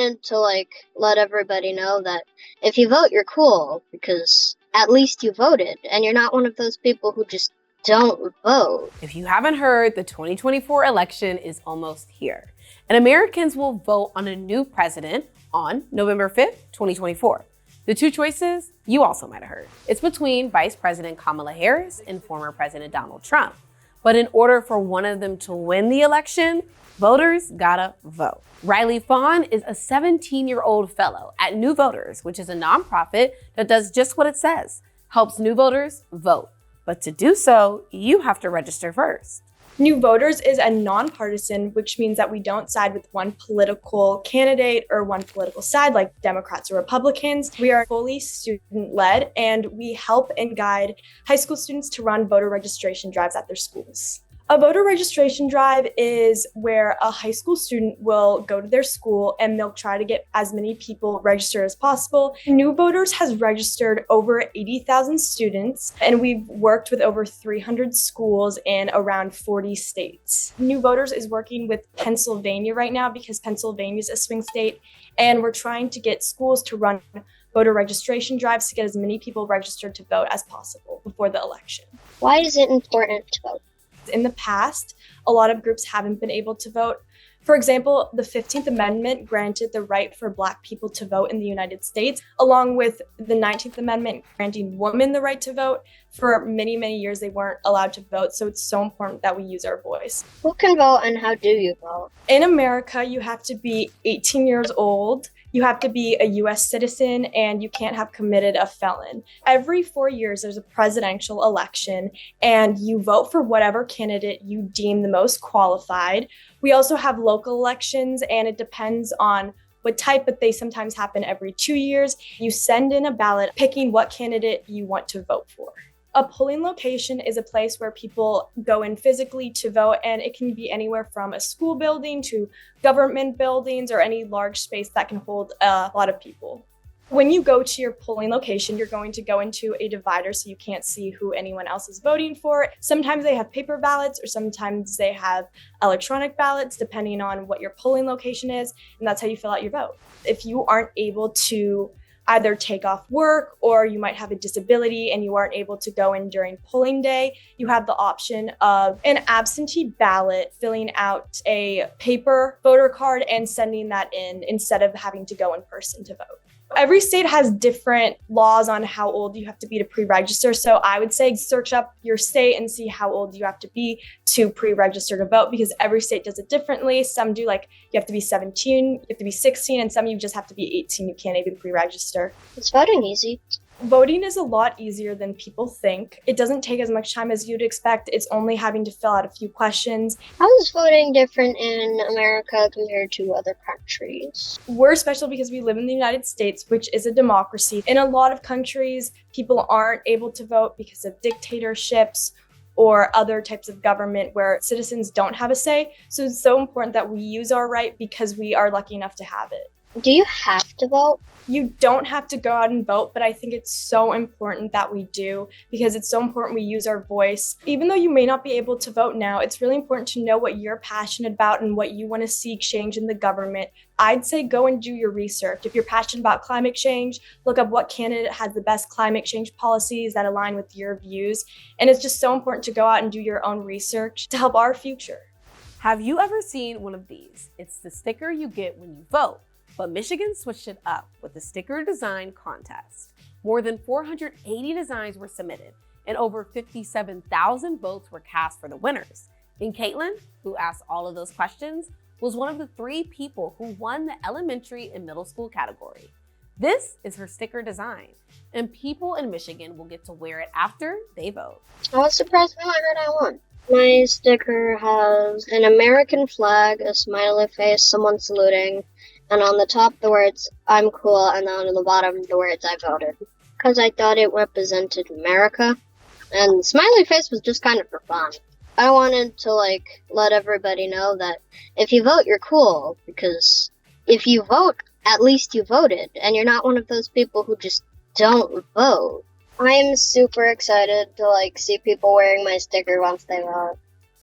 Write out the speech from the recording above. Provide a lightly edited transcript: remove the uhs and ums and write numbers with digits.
wanted to, let everybody know that if you vote, you're cool, because at least you voted, and you're not one of those people who just don't vote. If you haven't heard, the 2024 election is almost here, and Americans will vote on a new president on November 5th, 2024. The two choices you also might have heard. It's between Vice President Kamala Harris and former President Donald Trump. But in order for one of them to win the election, voters gotta vote. Rylee Fahn is a 17-year-old fellow at New Voters, which is a nonprofit that does just what it says, helps new voters vote. But to do so, you have to register first. New Voters is a nonpartisan, which means that we don't side with one political candidate or one political side like Democrats or Republicans. We are fully student-led, and we help and guide high school students to run voter registration drives at their schools. A voter registration drive is where a high school student will go to their school and they'll try to get as many people registered as possible. New Voters has registered over 80,000 students, and we've worked with over 300 schools in around 40 states. New Voters is working with Pennsylvania right now because Pennsylvania is a swing state, and we're trying to get schools to run voter registration drives to get as many people registered to vote as possible before the election. Why is it important to vote? In the past, a lot of groups haven't been able to vote. For example, the 15th Amendment granted the right for Black people to vote in the United States, along with the 19th Amendment granting women the right to vote. For many, many years, they weren't allowed to vote, so it's so important that we use our voice. Who can vote and how do you vote? In America, you have to be 18 years old. You have to be a U.S. citizen, and you can't have committed a felon. Every 4 years, there's a presidential election, and you vote for whatever candidate you deem the most qualified. We also have local elections, and it depends on what type, but they sometimes happen every 2 years. You send in a ballot picking what candidate you want to vote for. A polling location is a place where people go in physically to vote, and it can be anywhere from a school building to government buildings or any large space that can hold a lot of people. When you go to your polling location, you're going to go into a divider so you can't see who anyone else is voting for. Sometimes they have paper ballots or sometimes they have electronic ballots, depending on what your polling location is, and that's how you fill out your vote. If you aren't able to either take off work or you might have a disability and you aren't able to go in during polling day, you have the option of an absentee ballot, filling out a paper voter card and sending that in instead of having to go in person to vote. Every state has different laws on how old you have to be to pre-register. So I would say search up your state and see how old you have to be to pre-register to vote, because every state does it differently. Some do you have to be 17, you have to be 16, and some you just have to be 18. You can't even pre-register. Is voting easy? Voting is a lot easier than people think. It doesn't take as much time as you'd expect. It's only having to fill out a few questions. How is voting different in America compared to other countries? We're special because we live in the United States, which is a democracy. In a lot of countries, people aren't able to vote because of dictatorships or other types of government where citizens don't have a say. So it's so important that we use our right because we are lucky enough to have it. Do you have to vote? You don't have to go out and vote, but I think it's so important that we do, because it's so important we use our voice. Even though you may not be able to vote now, it's really important to know what you're passionate about and what you want to see change in the government. I'd say go and do your research. If you're passionate about climate change, look up what candidate has the best climate change policies that align with your views. And it's just so important to go out and do your own research to help our future. Have you ever seen one of these? It's the sticker you get when you vote. But Michigan switched it up with the sticker design contest. More than 480 designs were submitted, and over 57,000 votes were cast for the winners. And Katelyn, who asked all of those questions, was one of the 3 people who won the elementary and middle school category. This is her sticker design, and people in Michigan will get to wear it after they vote. I was surprised when I heard I won. My sticker has an American flag, a smiley face, someone saluting, and on the top the words, "I'm cool," and then on the bottom the words, "I voted." Because I thought it represented America, and the smiley face was just kind of for fun. I wanted to, let everybody know that if you vote, you're cool, because if you vote, at least you voted, and you're not one of those people who just don't vote. I am super excited to, see people wearing my sticker once they vote.